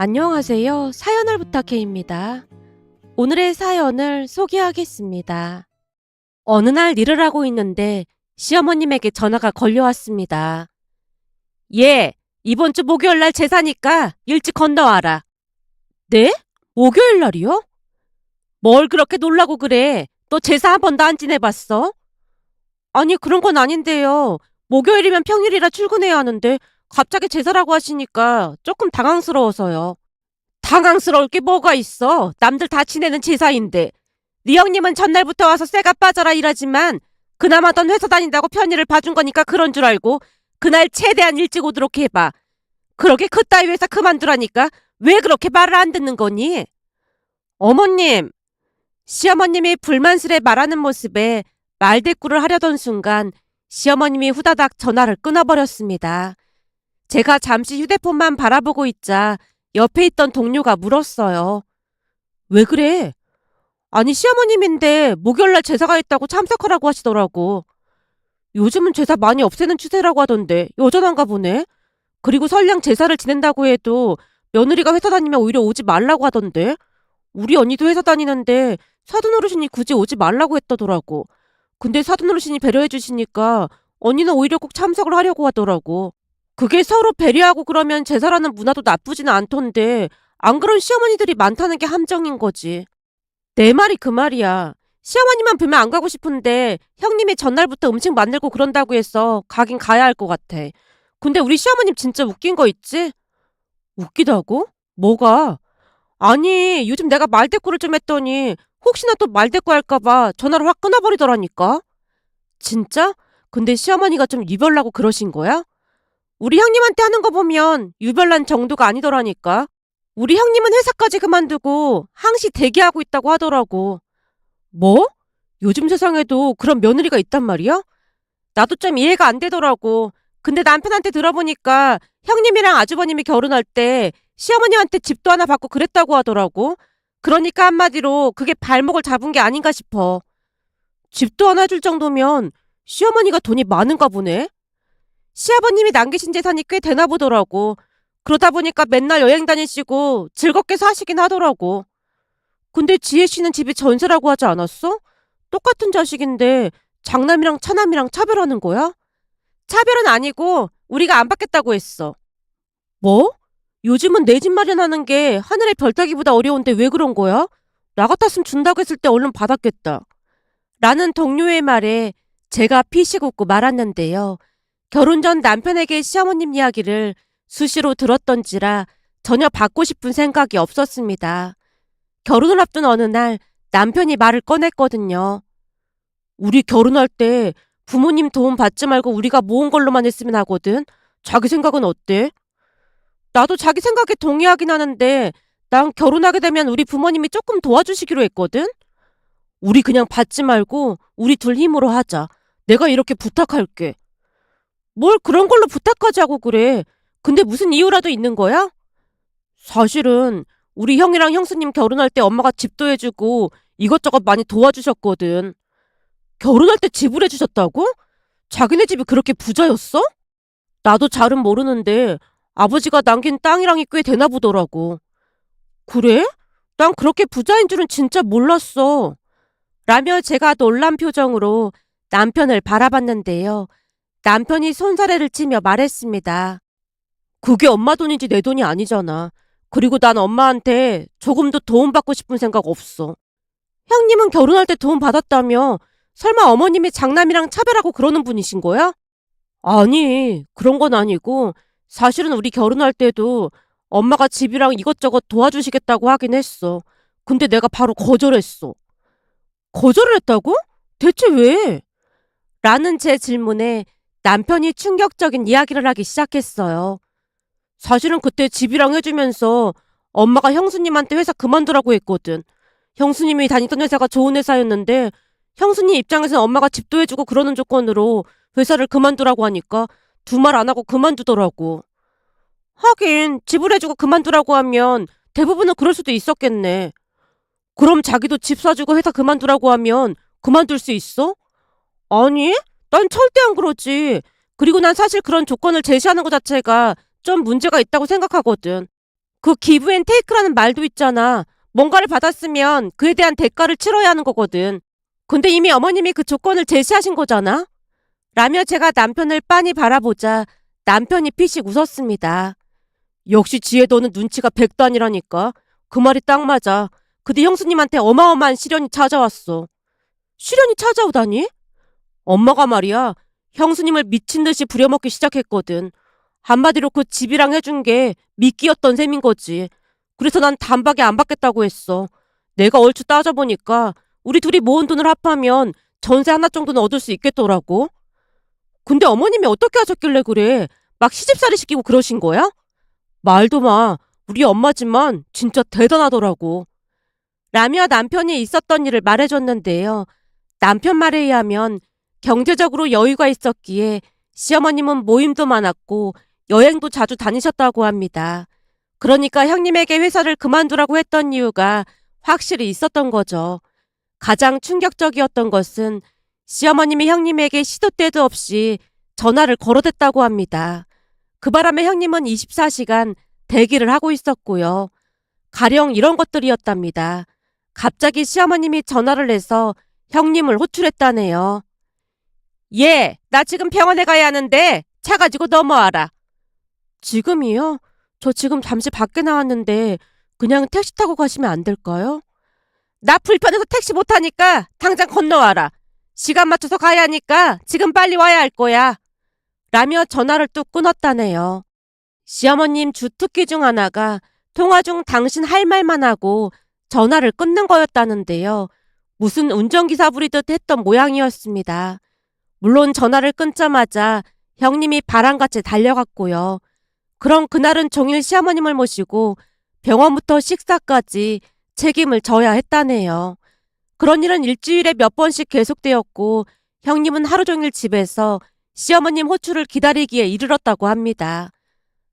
안녕하세요. 사연을 부탁해입니다. 오늘의 사연을 소개하겠습니다. 어느 날 일을 하고 있는데 시어머님에게 전화가 걸려왔습니다. 예, 이번 주 목요일 날 제사니까 일찍 건너와라. 네? 목요일 날이요? 뭘 그렇게 놀라고 그래? 너 제사 한 번도 안 지내봤어? 아니, 그런 건 아닌데요. 목요일이면 평일이라 출근해야 하는데 갑자기 제사라고 하시니까 조금 당황스러워서요. 당황스러울 게 뭐가 있어? 남들 다 지내는 제사인데. 네 형님은 전날부터 와서 쇠가 빠져라 이러지만 그나마 넌 회사 다닌다고 편의를 봐준 거니까 그런 줄 알고 그날 최대한 일찍 오도록 해봐. 그러게 그따위 회사 그만두라니까 왜 그렇게 말을 안 듣는 거니? 어머님! 시어머님이 불만스레 말하는 모습에 말대꾸를 하려던 순간 시어머님이 후다닥 전화를 끊어버렸습니다. 제가 잠시 휴대폰만 바라보고 있자 옆에 있던 동료가 물었어요. 왜 그래? 아니 시어머님인데 목요일날 제사가 있다고 참석하라고 하시더라고. 요즘은 제사 많이 없애는 추세라고 하던데 여전한가 보네. 그리고 설령 제사를 지낸다고 해도 며느리가 회사 다니면 오히려 오지 말라고 하던데. 우리 언니도 회사 다니는데 사돈어르신이 굳이 오지 말라고 했다더라고. 근데 사돈어르신이 배려해 주시니까 언니는 오히려 꼭 참석을 하려고 하더라고. 그게 서로 배려하고 그러면 제사라는 문화도 나쁘지는 않던데 안 그런 시어머니들이 많다는 게 함정인 거지. 내 말이 그 말이야. 시어머니만 뵈면 안 가고 싶은데 형님이 전날부터 음식 만들고 그런다고 해서 가긴 가야 할 것 같아. 근데 우리 시어머님 진짜 웃긴 거 있지? 웃기다고? 뭐가? 아니 요즘 내가 말대꾸를 좀 했더니 혹시나 또 말대꾸 할까봐 전화를 확 끊어버리더라니까. 진짜? 근데 시어머니가 좀 유별나고 그러신 거야? 우리 형님한테 하는 거 보면 유별난 정도가 아니더라니까. 우리 형님은 회사까지 그만두고 항시 대기하고 있다고 하더라고. 뭐? 요즘 세상에도 그런 며느리가 있단 말이야? 나도 좀 이해가 안 되더라고. 근데 남편한테 들어보니까 형님이랑 아주버님이 결혼할 때 시어머님한테 집도 하나 받고 그랬다고 하더라고. 그러니까 한마디로 그게 발목을 잡은 게 아닌가 싶어. 집도 하나 줄 정도면 시어머니가 돈이 많은가 보네. 시아버님이 남기신 재산이 꽤 되나 보더라고. 그러다 보니까 맨날 여행 다니시고 즐겁게 사시긴 하더라고. 근데 지혜 씨는 집이 전세라고 하지 않았어? 똑같은 자식인데 장남이랑 차남이랑 차별하는 거야? 차별은 아니고 우리가 안 받겠다고 했어. 뭐? 요즘은 내 집 마련하는 게 하늘의 별 따기보다 어려운데 왜 그런 거야? 나 같았으면 준다고 했을 때 얼른 받았겠다. 라는 동료의 말에 제가 피식 웃고 말았는데요. 결혼 전 남편에게 시어머님 이야기를 수시로 들었던지라 전혀 받고 싶은 생각이 없었습니다. 결혼을 앞둔 어느 날 남편이 말을 꺼냈거든요. 우리 결혼할 때 부모님 도움 받지 말고 우리가 모은 걸로만 했으면 하거든. 자기 생각은 어때? 나도 자기 생각에 동의하긴 하는데 난 결혼하게 되면 우리 부모님이 조금 도와주시기로 했거든. 우리 그냥 받지 말고 우리 둘 힘으로 하자. 내가 이렇게 부탁할게. 뭘 그런 걸로 부탁하자고 그래. 근데 무슨 이유라도 있는 거야? 사실은 우리 형이랑 형수님 결혼할 때 엄마가 집도 해주고 이것저것 많이 도와주셨거든. 결혼할 때 집을 해주셨다고? 자기네 집이 그렇게 부자였어? 나도 잘은 모르는데 아버지가 남긴 땅이랑이 꽤 되나 보더라고. 그래? 난 그렇게 부자인 줄은 진짜 몰랐어. 라며 제가 놀란 표정으로 남편을 바라봤는데요. 남편이 손사래를 치며 말했습니다. 그게 엄마 돈인지 내 돈이 아니잖아. 그리고 난 엄마한테 조금도 도움받고 싶은 생각 없어. 형님은 결혼할 때 도움 받았다며 설마 어머님이 장남이랑 차별하고 그러는 분이신 거야? 아니, 그런 건 아니고 사실은 우리 결혼할 때도 엄마가 집이랑 이것저것 도와주시겠다고 하긴 했어. 근데 내가 바로 거절했어. 거절을 했다고? 대체 왜? 라는 제 질문에 남편이 충격적인 이야기를 하기 시작했어요. 사실은 그때 집이랑 해주면서 엄마가 형수님한테 회사 그만두라고 했거든. 형수님이 다니던 회사가 좋은 회사였는데 형수님 입장에서는 엄마가 집도 해주고 그러는 조건으로 회사를 그만두라고 하니까 두 말 안 하고 그만두더라고. 하긴 집을 해주고 그만두라고 하면 대부분은 그럴 수도 있었겠네. 그럼 자기도 집 사주고 회사 그만두라고 하면 그만둘 수 있어? 아니, 난 절대 안 그러지. 그리고 난 사실 그런 조건을 제시하는 것 자체가 좀 문제가 있다고 생각하거든. 그 기브 앤 테이크라는 말도 있잖아. 뭔가를 받았으면 그에 대한 대가를 치러야 하는 거거든. 근데 이미 어머님이 그 조건을 제시하신 거잖아. 라며 제가 남편을 빤히 바라보자 남편이 피식 웃었습니다. 역시 지혜 너는 눈치가 백도 아니라니까. 그 말이 딱 맞아. 그때 형수님한테 어마어마한 시련이 찾아왔어. 시련이 찾아오다니? 엄마가 말이야. 형수님을 미친 듯이 부려먹기 시작했거든. 한마디로 그 집이랑 해준 게 미끼였던 셈인 거지. 그래서 난 단박에 안 받겠다고 했어. 내가 얼추 따져보니까 우리 둘이 모은 돈을 합하면 전세 하나 정도는 얻을 수 있겠더라고. 근데 어머님이 어떻게 하셨길래 그래? 막 시집살이 시키고 그러신 거야? 말도 마. 우리 엄마지만 진짜 대단하더라고. 라며 남편이 있었던 일을 말해줬는데요. 남편 말에 의하면 경제적으로 여유가 있었기에 시어머님은 모임도 많았고 여행도 자주 다니셨다고 합니다. 그러니까 형님에게 회사를 그만두라고 했던 이유가 확실히 있었던 거죠. 가장 충격적이었던 것은 시어머님이 형님에게 시도 때도 없이 전화를 걸어댔다고 합니다. 그 바람에 형님은 24시간 대기를 하고 있었고요. 가령 이런 것들이었답니다. 갑자기 시어머님이 전화를 해서 형님을 호출했다네요. 예, 나 지금 병원에 가야 하는데 차 가지고 넘어와라. 지금이요? 저 지금 잠시 밖에 나왔는데 그냥 택시 타고 가시면 안 될까요? 나 불편해서 택시 못 타니까 당장 건너와라. 시간 맞춰서 가야 하니까 지금 빨리 와야 할 거야. 라며 전화를 뚝 끊었다네요. 시어머님 주특기 중 하나가 통화 중 당신 할 말만 하고 전화를 끊는 거였다는데요. 무슨 운전기사 부리듯 했던 모양이었습니다. 물론 전화를 끊자마자 형님이 바람같이 달려갔고요. 그럼 그날은 종일 시어머님을 모시고 병원부터 식사까지 책임을 져야 했다네요. 그런 일은 일주일에 몇 번씩 계속되었고 형님은 하루 종일 집에서 시어머님 호출을 기다리기에 이르렀다고 합니다.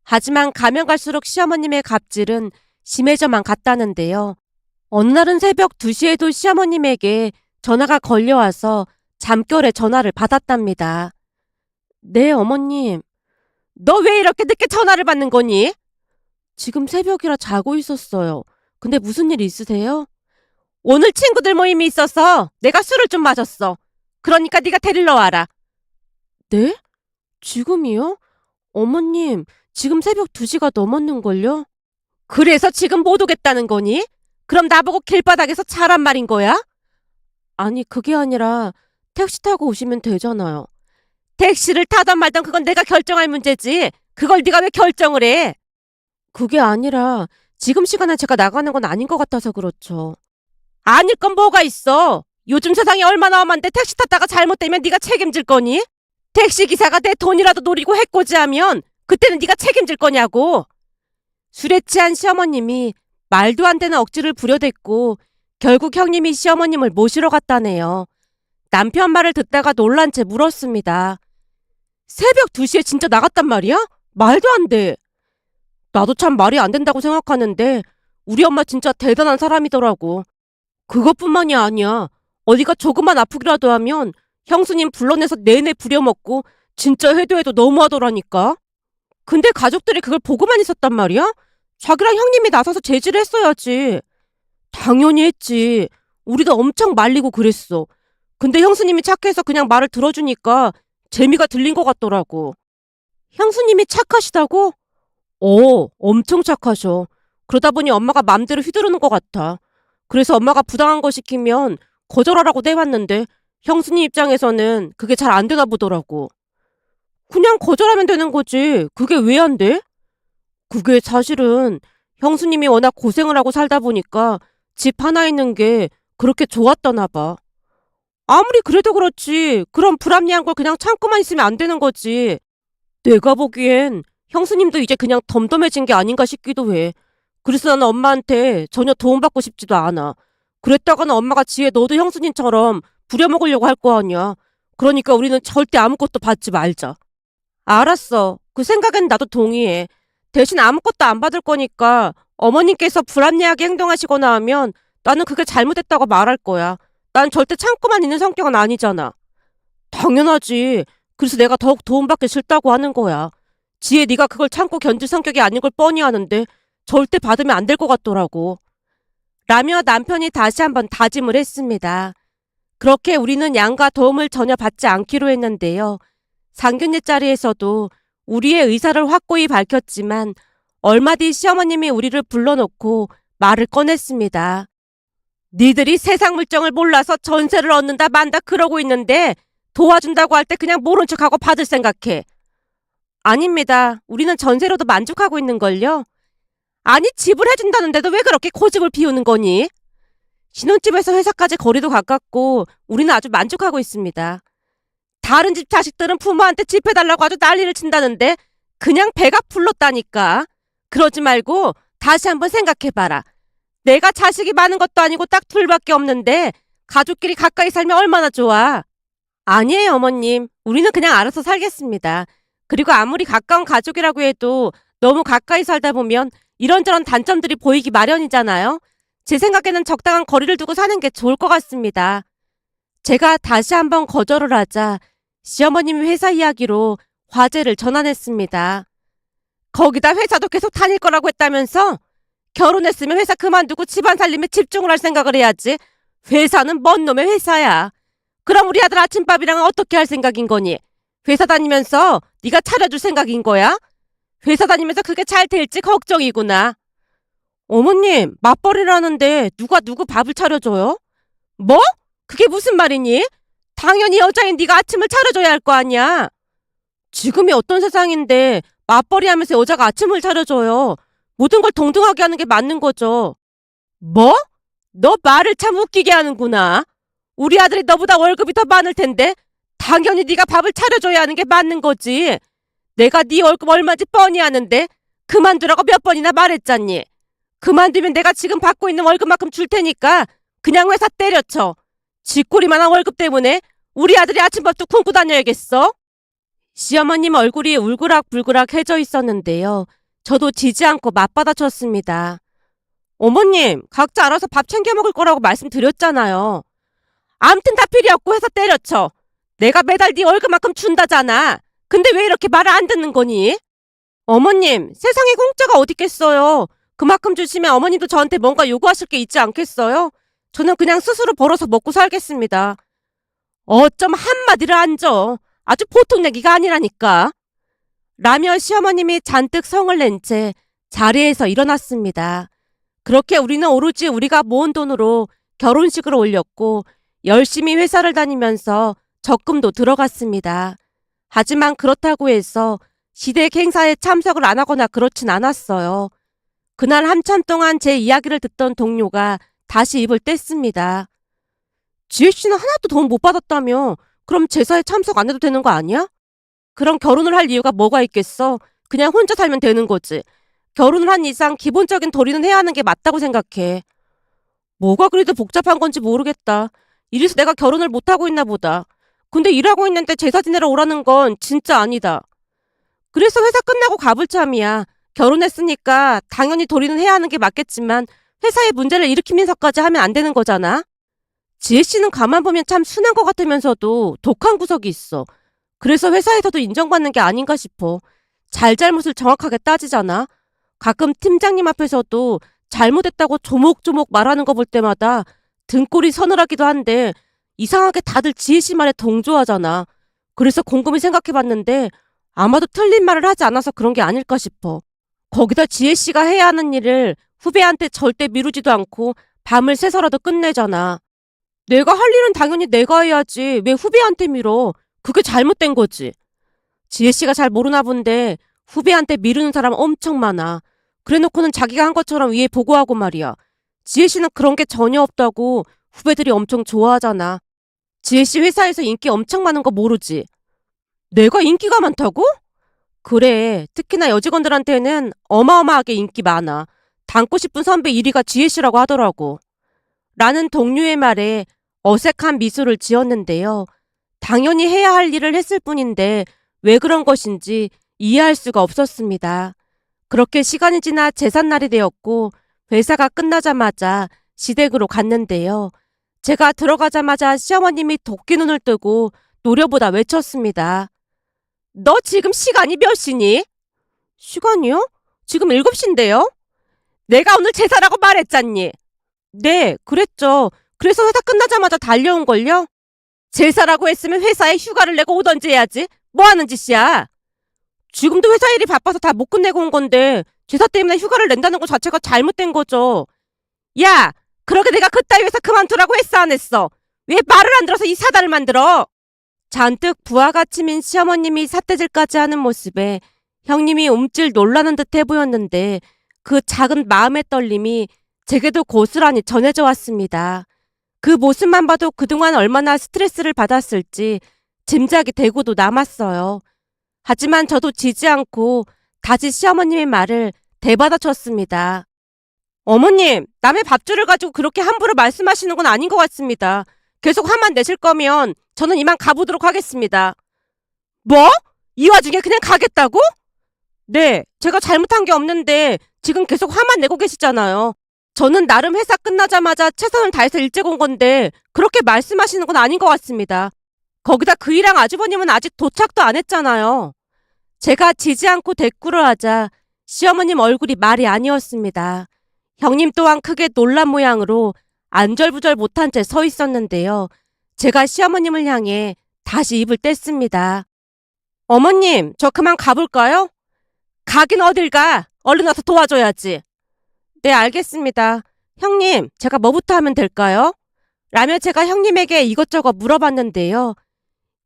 하지만 가면 갈수록 시어머님의 갑질은 심해져만 갔다는데요. 어느 날은 새벽 2시에도 시어머님에게 전화가 걸려와서 잠결에 전화를 받았답니다. 네, 어머님. 너 왜 이렇게 늦게 전화를 받는 거니? 지금 새벽이라 자고 있었어요. 근데 무슨 일 있으세요? 오늘 친구들 모임이 있어서 내가 술을 좀 마셨어. 그러니까 네가 데리러 와라. 네? 지금이요? 어머님, 지금 새벽 2시가 넘었는걸요? 그래서 지금 못 오겠다는 거니? 그럼 나보고 길바닥에서 자란 말인 거야? 아니, 그게 아니라 택시 타고 오시면 되잖아요. 택시를 타던 말던 그건 내가 결정할 문제지. 그걸 네가 왜 결정을 해? 그게 아니라 지금 시간에 제가 나가는 건 아닌 것 같아서 그렇죠. 아닐 건 뭐가 있어. 요즘 세상이 얼마나 험한데 택시 탔다가 잘못되면 네가 책임질 거니? 택시기사가 내 돈이라도 노리고 해코지하면 그때는 네가 책임질 거냐고. 술에 취한 시어머님이 말도 안 되는 억지를 부려댔고 결국 형님이 시어머님을 모시러 갔다네요. 남편 말을 듣다가 놀란 채 물었습니다. 새벽 2시에 진짜 나갔단 말이야? 말도 안 돼. 나도 참 말이 안 된다고 생각하는데 우리 엄마 진짜 대단한 사람이더라고. 그것뿐만이 아니야. 어디가 조금만 아프기라도 하면 형수님 불러내서 내내 부려먹고 진짜 해도 너무하더라니까. 근데 가족들이 그걸 보고만 있었단 말이야? 자기랑 형님이 나서서 제지를 했어야지. 당연히 했지. 우리도 엄청 말리고 그랬어. 근데 형수님이 착해서 그냥 말을 들어주니까 재미가 들린 것 같더라고. 형수님이 착하시다고? 엄청 착하셔. 그러다 보니 엄마가 맘대로 휘두르는 것 같아. 그래서 엄마가 부당한 거 시키면 거절하라고도 해봤는데 형수님 입장에서는 그게 잘 안 되나 보더라고. 그냥 거절하면 되는 거지. 그게 왜 안 돼? 그게 사실은 형수님이 워낙 고생을 하고 살다 보니까 집 하나 있는 게 그렇게 좋았다나 봐. 아무리 그래도 그렇지. 그런 불합리한 걸 그냥 참고만 있으면 안 되는 거지. 내가 보기엔 형수님도 이제 그냥 덤덤해진 게 아닌가 싶기도 해. 그래서 나는 엄마한테 전혀 도움받고 싶지도 않아. 그랬다가는 엄마가 지혜 너도 형수님처럼 부려먹으려고 할 거 아니야. 그러니까 우리는 절대 아무것도 받지 말자. 알았어. 그 생각엔 나도 동의해. 대신 아무것도 안 받을 거니까 어머님께서 불합리하게 행동하시거나 하면 나는 그게 잘못했다고 말할 거야. 난 절대 참고만 있는 성격은 아니잖아. 당연하지. 그래서 내가 더욱 도움받기 싫다고 하는 거야. 지혜 네가 그걸 참고 견딜 성격이 아닌 걸 뻔히 아는데 절대 받으면 안 될 것 같더라고. 라며 남편이 다시 한번 다짐을 했습니다. 그렇게 우리는 양가 도움을 전혀 받지 않기로 했는데요. 상견례 자리에서도 우리의 의사를 확고히 밝혔지만 얼마 뒤 시어머님이 우리를 불러놓고 말을 꺼냈습니다. 니들이 세상 물정을 몰라서 전세를 얻는다 만다 그러고 있는데 도와준다고 할 때 그냥 모른 척하고 받을 생각해. 아닙니다. 우리는 전세로도 만족하고 있는걸요. 아니 집을 해준다는데도 왜 그렇게 고집을 피우는 거니? 신혼집에서 회사까지 거리도 가깝고 우리는 아주 만족하고 있습니다. 다른 집 자식들은 부모한테 집 해달라고 아주 난리를 친다는데 그냥 배가 불렀다니까. 그러지 말고 다시 한번 생각해봐라. 내가 자식이 많은 것도 아니고 딱 둘밖에 없는데 가족끼리 가까이 살면 얼마나 좋아. 아니에요, 어머님. 우리는 그냥 알아서 살겠습니다. 그리고 아무리 가까운 가족이라고 해도 너무 가까이 살다 보면 이런저런 단점들이 보이기 마련이잖아요. 제 생각에는 적당한 거리를 두고 사는 게 좋을 것 같습니다. 제가 다시 한번 거절을 하자 시어머님이 회사 이야기로 화제를 전환했습니다. 거기다 회사도 계속 다닐 거라고 했다면서? 결혼했으면 회사 그만두고 집안 살림에 집중을 할 생각을 해야지. 회사는 뭔 놈의 회사야. 그럼 우리 아들 아침밥이랑은 어떻게 할 생각인 거니? 회사 다니면서 네가 차려줄 생각인 거야? 회사 다니면서 그게 잘 될지 걱정이구나. 어머님, 맞벌이라는데 누가 누구 밥을 차려줘요? 뭐? 그게 무슨 말이니? 당연히 여자인 네가 아침을 차려줘야 할 거 아니야. 지금이 어떤 세상인데 맞벌이 하면서 여자가 아침을 차려줘요. 모든 걸 동등하게 하는 게 맞는 거죠. 뭐? 너 말을 참 웃기게 하는구나. 우리 아들이 너보다 월급이 더 많을 텐데 당연히 네가 밥을 차려줘야 하는 게 맞는 거지. 내가 네 월급 얼마인지 뻔히 아는데 그만두라고 몇 번이나 말했잖니. 그만두면 내가 지금 받고 있는 월급만큼 줄 테니까 그냥 회사 때려쳐. 쥐꼬리만한 월급 때문에 우리 아들이 아침밥도 굶고 다녀야겠어? 시어머님 얼굴이 울그락불그락 해져 있었는데요. 저도 지지 않고 맞받아쳤습니다. 어머님, 각자 알아서 밥 챙겨 먹을 거라고 말씀드렸잖아요. 암튼 다 필요 없고 회사 때려쳐. 내가 매달 네 월급만큼 준다잖아. 근데 왜 이렇게 말을 안 듣는 거니? 어머님, 세상에 공짜가 어딨겠어요. 그만큼 주시면 어머님도 저한테 뭔가 요구하실 게 있지 않겠어요? 저는 그냥 스스로 벌어서 먹고 살겠습니다. 어쩜 한마디를 안 줘. 아주 보통 얘기가 아니라니까. 라며 시어머님이 잔뜩 성을 낸 채 자리에서 일어났습니다. 그렇게 우리는 오로지 우리가 모은 돈으로 결혼식을 올렸고 열심히 회사를 다니면서 적금도 들어갔습니다. 하지만 그렇다고 해서 시댁 행사에 참석을 안 하거나 그렇진 않았어요. 그날 한참 동안 제 이야기를 듣던 동료가 다시 입을 뗐습니다. 지혜 씨는 하나도 돈 못 받았다며? 그럼 제사에 참석 안 해도 되는 거 아니야? 그럼 결혼을 할 이유가 뭐가 있겠어? 그냥 혼자 살면 되는 거지. 결혼을 한 이상 기본적인 도리는 해야 하는 게 맞다고 생각해. 뭐가 그래도 복잡한 건지 모르겠다. 이래서 내가 결혼을 못하고 있나 보다. 근데 일하고 있는데 제사 지내러 오라는 건 진짜 아니다. 그래서 회사 끝나고 가볼 참이야. 결혼했으니까 당연히 도리는 해야 하는 게 맞겠지만 회사에 문제를 일으키면서까지 하면 안 되는 거잖아. 지혜 씨는 가만 보면 참 순한 것 같으면서도 독한 구석이 있어. 그래서 회사에서도 인정받는 게 아닌가 싶어. 잘잘못을 정확하게 따지잖아. 가끔 팀장님 앞에서도 잘못했다고 조목조목 말하는 거 볼 때마다 등골이 서늘하기도 한데 이상하게 다들 지혜 씨 말에 동조하잖아. 그래서 곰곰이 생각해봤는데 아마도 틀린 말을 하지 않아서 그런 게 아닐까 싶어. 거기다 지혜 씨가 해야 하는 일을 후배한테 절대 미루지도 않고 밤을 새서라도 끝내잖아. 내가 할 일은 당연히 내가 해야지. 왜 후배한테 미뤄? 그게 잘못된 거지. 지혜 씨가 잘 모르나 본데 후배한테 미루는 사람 엄청 많아. 그래놓고는 자기가 한 것처럼 위에 보고하고 말이야. 지혜 씨는 그런 게 전혀 없다고 후배들이 엄청 좋아하잖아. 지혜 씨 회사에서 인기 엄청 많은 거 모르지? 내가 인기가 많다고? 그래. 특히나 여직원들한테는 어마어마하게 인기 많아. 닮고 싶은 선배 1위가 지혜 씨라고 하더라고. 라는 동료의 말에 어색한 미소를 지었는데요. 당연히 해야 할 일을 했을 뿐인데 왜 그런 것인지 이해할 수가 없었습니다. 그렇게 시간이 지나 제삿날이 되었고 회사가 끝나자마자 시댁으로 갔는데요. 제가 들어가자마자 시어머님이 도끼 눈을 뜨고 노려보다 외쳤습니다. 너 지금 시간이 몇 시니? 시간이요? 지금 7시인데요? 내가 오늘 제사라고 말했잖니. 네, 그랬죠. 그래서 회사 끝나자마자 달려온걸요? 제사라고 했으면 회사에 휴가를 내고 오던지 해야지. 뭐 하는 짓이야? 지금도 회사 일이 바빠서 다 못 끝내고 온 건데 제사 때문에 휴가를 낸다는 것 자체가 잘못된 거죠. 야, 그렇게 내가 그따위 회사 그만두라고 했어 안 했어? 왜 말을 안 들어서 이 사단을 만들어? 잔뜩 부하가 치민 시어머님이 삿대질까지 하는 모습에 형님이 움찔 놀라는 듯해 보였는데 그 작은 마음의 떨림이 제게도 고스란히 전해져 왔습니다. 그 모습만 봐도 그동안 얼마나 스트레스를 받았을지 짐작이 되고도 남았어요. 하지만 저도 지지 않고 다시 시어머님의 말을 되받아쳤습니다. 어머님, 남의 밥줄을 가지고 그렇게 함부로 말씀하시는 건 아닌 것 같습니다. 계속 화만 내실 거면 저는 이만 가보도록 하겠습니다. 뭐? 이 와중에 그냥 가겠다고? 네, 제가 잘못한 게 없는데 지금 계속 화만 내고 계시잖아요. 저는 나름 회사 끝나자마자 최선을 다해서 일찍 온 건데 그렇게 말씀하시는 건 아닌 것 같습니다. 거기다 그이랑 아주버님은 아직 도착도 안 했잖아요. 제가 지지 않고 대꾸를 하자 시어머님 얼굴이 말이 아니었습니다. 형님 또한 크게 놀란 모양으로 안절부절 못한 채 서 있었는데요. 제가 시어머님을 향해 다시 입을 뗐습니다. 어머님, 저 그만 가볼까요? 가긴 어딜 가? 얼른 와서 도와줘야지. 네, 알겠습니다. 형님, 제가 뭐부터 하면 될까요? 라며 제가 형님에게 이것저것 물어봤는데요.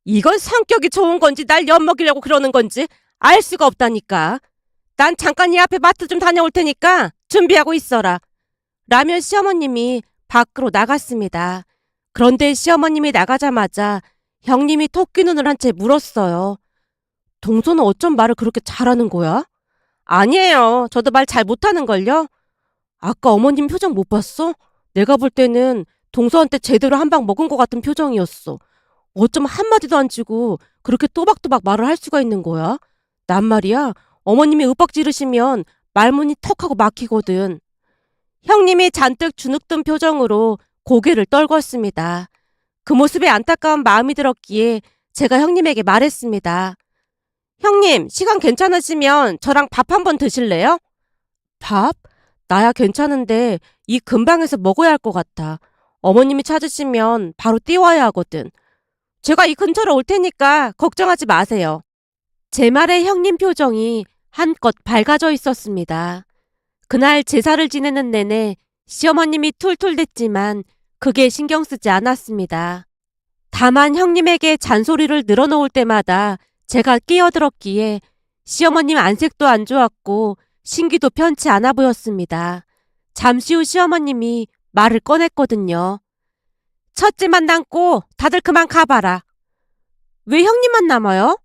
이건 성격이 좋은 건지 날 엿먹이려고 그러는 건지 알 수가 없다니까. 난 잠깐 이 앞에 마트 좀 다녀올 테니까 준비하고 있어라. 라며 시어머님이 밖으로 나갔습니다. 그런데 시어머님이 나가자마자 형님이 토끼 눈을 한 채 물었어요. 동서는 어쩜 말을 그렇게 잘하는 거야? 아니에요. 저도 말 잘 못하는걸요? 아까 어머님 표정 못 봤어? 내가 볼 때는 동서한테 제대로 한 방 먹은 것 같은 표정이었어. 어쩜 한마디도 안 치고 그렇게 또박또박 말을 할 수가 있는 거야? 난 말이야, 어머님이 윽박 지르시면 말문이 턱하고 막히거든. 형님이 잔뜩 주눅든 표정으로 고개를 떨궜습니다. 그 모습에 안타까운 마음이 들었기에 제가 형님에게 말했습니다. 형님, 시간 괜찮으시면 저랑 밥 한번 드실래요? 밥? 나야 괜찮은데 이 근방에서 먹어야 할 것 같아. 어머님이 찾으시면 바로 뛰어와야 하거든. 제가 이 근처로 올 테니까 걱정하지 마세요. 제 말에 형님 표정이 한껏 밝아져 있었습니다. 그날 제사를 지내는 내내 시어머님이 툴툴댔지만 그게 신경 쓰지 않았습니다. 다만 형님에게 잔소리를 늘어놓을 때마다 제가 끼어들었기에 시어머님 안색도 안 좋았고 신기도 편치 않아 보였습니다. 잠시 후 시어머님이 말을 꺼냈거든요. 첫째만 남고 다들 그만 가봐라. 왜 형님만 남아요?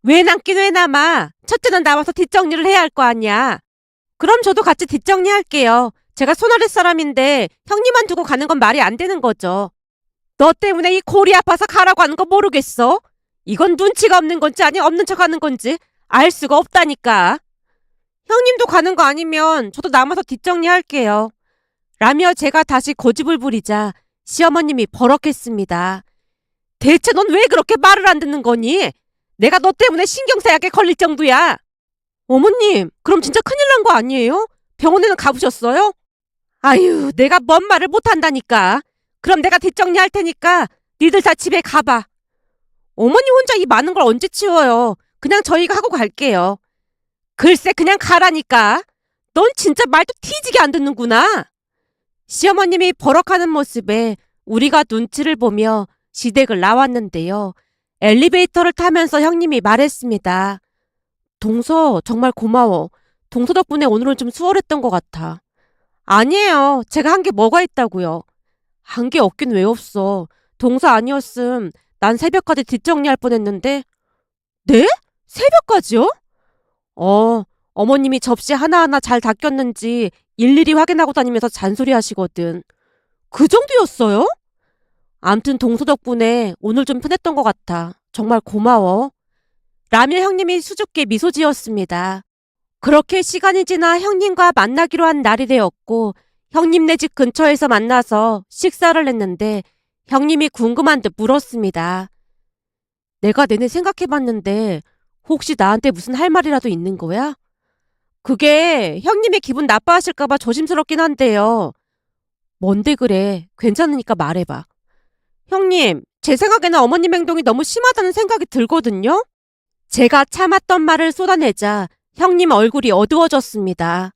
왜 남긴 왜 남아? 첫째는 나와서 뒷정리를 해야 할 거 아니야. 그럼 저도 같이 뒷정리할게요. 제가 손아랫 사람인데 형님만 두고 가는 건 말이 안 되는 거죠. 너 때문에 이 골이 아파서 가라고 하는 거 모르겠어? 이건 눈치가 없는 건지 아니 없는 척 하는 건지 알 수가 없다니까. 형님도 가는 거 아니면 저도 남아서 뒷정리할게요. 라며 제가 다시 고집을 부리자 시어머님이 버럭했습니다. 대체 넌 왜 그렇게 말을 안 듣는 거니? 내가 너 때문에 신경쇠약에 걸릴 정도야. 어머님, 그럼 진짜 큰일 난 거 아니에요? 병원에는 가보셨어요? 아유, 내가 뭔 말을 못한다니까. 그럼 내가 뒷정리할 테니까 니들 다 집에 가봐. 어머니 혼자 이 많은 걸 언제 치워요? 그냥 저희가 하고 갈게요. 글쎄 그냥 가라니까. 넌 진짜 말도 티지게 안 듣는구나. 시어머님이 버럭하는 모습에 우리가 눈치를 보며 시댁을 나왔는데요. 엘리베이터를 타면서 형님이 말했습니다. 동서 정말 고마워. 동서 덕분에 오늘은 좀 수월했던 것 같아. 아니에요. 제가 한 게 뭐가 있다고요. 한 게 없긴 왜 없어. 동서 아니었음 난 새벽까지 뒷정리할 뻔했는데. 네? 새벽까지요? 어머님이 접시 하나하나 잘 닦였는지 일일이 확인하고 다니면서 잔소리 하시거든. 그 정도였어요? 암튼 동서 덕분에 오늘 좀 편했던 것 같아. 정말 고마워. 라며 형님이 수줍게 미소 지었습니다. 그렇게 시간이 지나 형님과 만나기로 한 날이 되었고 형님네 집 근처에서 만나서 식사를 했는데 형님이 궁금한 듯 물었습니다. 내가 내내 생각해봤는데 혹시 나한테 무슨 할 말이라도 있는 거야? 그게 형님이 기분 나빠하실까봐 조심스럽긴 한데요. 뭔데 그래? 괜찮으니까 말해봐. 형님, 제 생각에는 어머님 행동이 너무 심하다는 생각이 들거든요? 제가 참았던 말을 쏟아내자 형님 얼굴이 어두워졌습니다.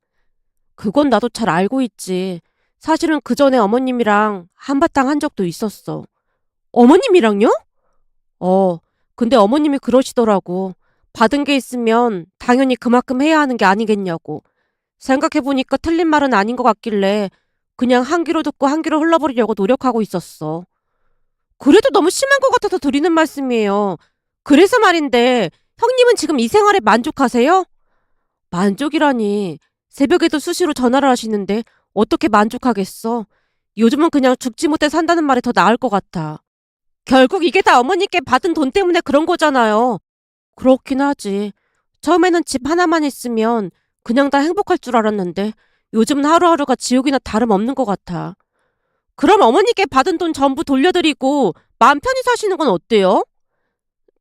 그건 나도 잘 알고 있지. 사실은 그 전에 어머님이랑 한바탕 한 적도 있었어. 어머님이랑요? 어, 근데 어머님이 그러시더라고. 받은 게 있으면 당연히 그만큼 해야 하는 게 아니겠냐고. 생각해보니까 틀린 말은 아닌 것 같길래 그냥 한 귀로 듣고 한 귀로 흘러버리려고 노력하고 있었어. 그래도 너무 심한 것 같아서 드리는 말씀이에요. 그래서 말인데 형님은 지금 이 생활에 만족하세요? 만족이라니. 새벽에도 수시로 전화를 하시는데 어떻게 만족하겠어? 요즘은 그냥 죽지 못해 산다는 말이 더 나을 것 같아. 결국 이게 다 어머니께 받은 돈 때문에 그런 거잖아요. 그렇긴 하지. 처음에는 집 하나만 있으면 그냥 다 행복할 줄 알았는데 요즘은 하루하루가 지옥이나 다름없는 것 같아. 그럼 어머니께 받은 돈 전부 돌려드리고 마음 편히 사시는 건 어때요?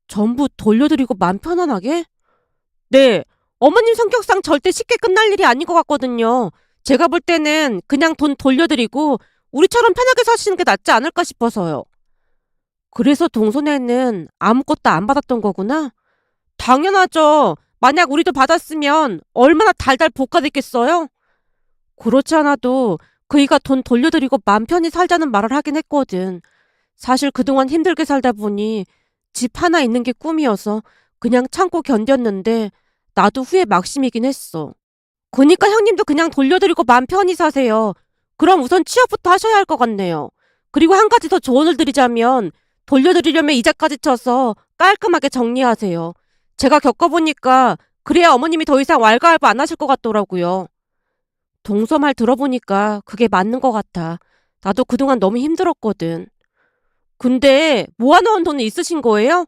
전부 돌려드리고 마음 편안하게? 네. 어머님 성격상 절대 쉽게 끝날 일이 아닌 것 같거든요. 제가 볼 때는 그냥 돈 돌려드리고 우리처럼 편하게 사시는 게 낫지 않을까 싶어서요. 그래서 동선에는 아무것도 안 받았던 거구나? 당연하죠. 만약 우리도 받았으면 얼마나 달달 볶아댔겠어요? 그렇지 않아도 그이가 돈 돌려드리고 맘 편히 살자는 말을 하긴 했거든. 사실 그동안 힘들게 살다 보니 집 하나 있는 게 꿈이어서 그냥 참고 견뎠는데 나도 후회 막심이긴 했어. 그니까 형님도 그냥 돌려드리고 맘 편히 사세요. 그럼 우선 취업부터 하셔야 할 것 같네요. 그리고 한 가지 더 조언을 드리자면 돌려드리려면 이자까지 쳐서 깔끔하게 정리하세요. 제가 겪어보니까 그래야 어머님이 더 이상 왈가왈부 안 하실 것 같더라고요. 동서 말 들어보니까 그게 맞는 것 같아. 나도 그동안 너무 힘들었거든. 근데 모아놓은 돈은 있으신 거예요?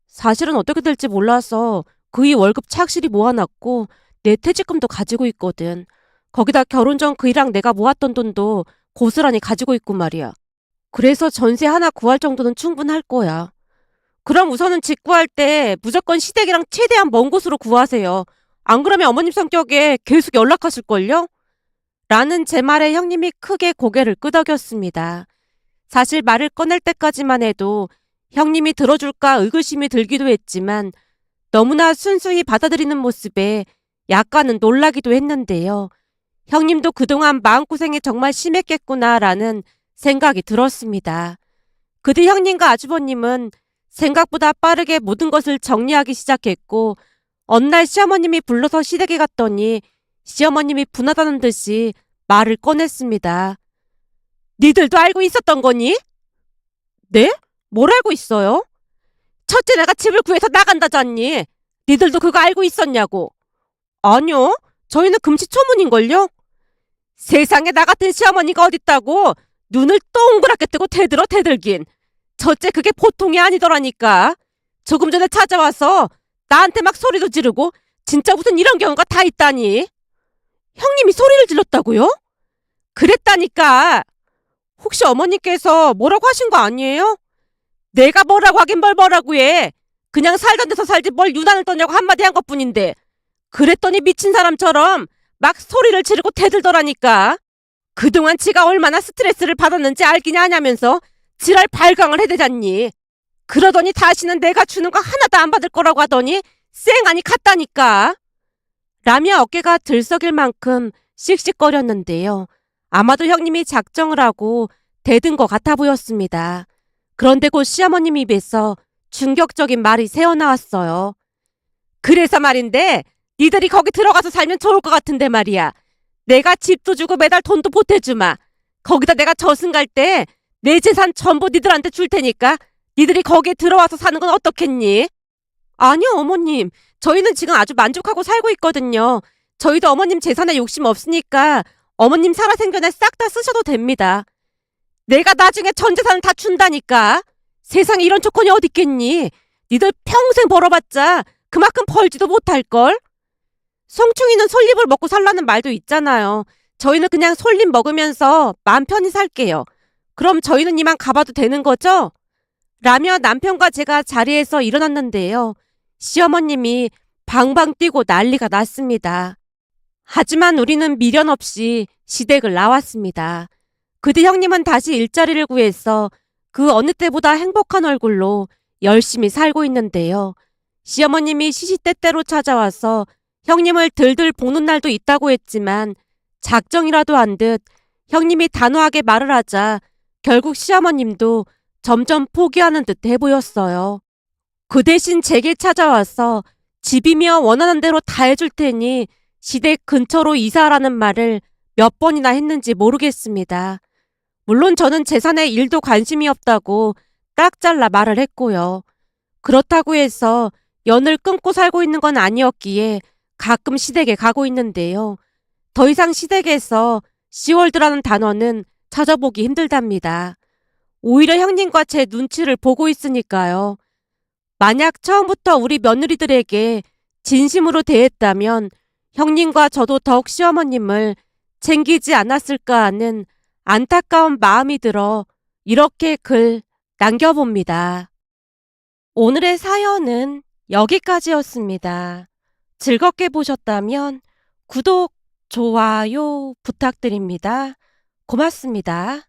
사실은 어떻게 될지 몰라서 그이 월급 착실히 모아놨고 내 퇴직금도 가지고 있거든. 거기다 결혼 전 그이랑 내가 모았던 돈도 고스란히 가지고 있고 말이야. 그래서 전세 하나 구할 정도는 충분할 거야. 그럼 우선은 집 구할 때 무조건 시댁이랑 최대한 먼 곳으로 구하세요. 안 그러면 어머님 성격에 계속 연락하실걸요? 라는 제 말에 형님이 크게 고개를 끄덕였습니다. 사실 말을 꺼낼 때까지만 해도 형님이 들어줄까 의구심이 들기도 했지만 너무나 순수히 받아들이는 모습에 약간은 놀라기도 했는데요. 형님도 그동안 마음고생이 정말 심했겠구나라는 생각이 들었습니다. 그뒤 형님과 아주버님은 생각보다 빠르게 모든 것을 정리하기 시작했고 어느 날 시어머님이 불러서 시댁에 갔더니 시어머님이 분하다는 듯이 말을 꺼냈습니다. 니들도 알고 있었던 거니? 네? 뭘 알고 있어요? 첫째 내가 집을 구해서 나간다잖니. 니들도 그거 알고 있었냐고. 아니요. 저희는 금시초문인걸요. 세상에 나 같은 시어머니가 어딨다고 눈을 동그랗게 뜨고 대들어 대들긴. 첫째 그게 보통이 아니더라니까. 조금 전에 찾아와서 나한테 막 소리도 지르고 진짜 무슨 이런 경우가 다 있다니. 형님이 소리를 질렀다고요? 그랬다니까. 혹시 어머니께서 뭐라고 하신 거 아니에요? 내가 뭐라고 하긴 뭘 뭐라고 해. 그냥 살던 데서 살지 뭘 유난을 떠냐고 한마디 한 것뿐인데. 그랬더니 미친 사람처럼 막 소리를 지르고 대들더라니까. 그동안 지가 얼마나 스트레스를 받았는지 알긴 아냐면서 지랄 발광을 해대잖니. 그러더니 다시는 내가 주는 거 하나도 안 받을 거라고 하더니 쌩하니 갔다니까. 라며 어깨가 들썩일 만큼 씩씩거렸는데요. 아마도 형님이 작정을 하고 대든 것 같아 보였습니다. 그런데 곧 시어머님 입에서 충격적인 말이 새어나왔어요. 그래서 말인데 니들이 거기 들어가서 살면 좋을 것 같은데 말이야. 내가 집도 주고 매달 돈도 보태주마. 거기다 내가 저승 갈 때 내 재산 전부 니들한테 줄 테니까 니들이 거기에 들어와서 사는 건 어떻겠니? 아니요, 어머님. 저희는 지금 아주 만족하고 살고 있거든요. 저희도 어머님 재산에 욕심 없으니까 어머님 살아생전에 싹 다 쓰셔도 됩니다. 내가 나중에 전 재산을 다 준다니까. 세상에 이런 조건이 어딨겠니? 니들 평생 벌어봤자 그만큼 벌지도 못할걸? 송충이는 솔잎을 먹고 살라는 말도 있잖아요. 저희는 그냥 솔잎 먹으면서 마음 편히 살게요. 그럼 저희는 이만 가봐도 되는 거죠? 라며 남편과 제가 자리에서 일어났는데요. 시어머님이 방방 뛰고 난리가 났습니다. 하지만 우리는 미련 없이 시댁을 나왔습니다. 그때 형님은 다시 일자리를 구해서 그 어느 때보다 행복한 얼굴로 열심히 살고 있는데요. 시어머님이 시시때때로 찾아와서 형님을 들들 볶는 날도 있다고 했지만 작정이라도 한 듯 형님이 단호하게 말을 하자 결국 시어머님도 점점 포기하는 듯 해 보였어요. 그 대신 제게 찾아와서 집이며 원하는 대로 다 해줄 테니 시댁 근처로 이사하라는 말을 몇 번이나 했는지 모르겠습니다. 물론 저는 재산에 일도 관심이 없다고 딱 잘라 말을 했고요. 그렇다고 해서 연을 끊고 살고 있는 건 아니었기에 가끔 시댁에 가고 있는데요. 더 이상 시댁에서 시월드라는 단어는 찾아보기 힘들답니다. 오히려 형님과 제 눈치를 보고 있으니까요. 만약 처음부터 우리 며느리들에게 진심으로 대했다면 형님과 저도 더욱 시어머님을 챙기지 않았을까 하는 안타까운 마음이 들어 이렇게 글 남겨봅니다. 오늘의 사연은 여기까지였습니다. 즐겁게 보셨다면 구독, 좋아요 부탁드립니다. 고맙습니다.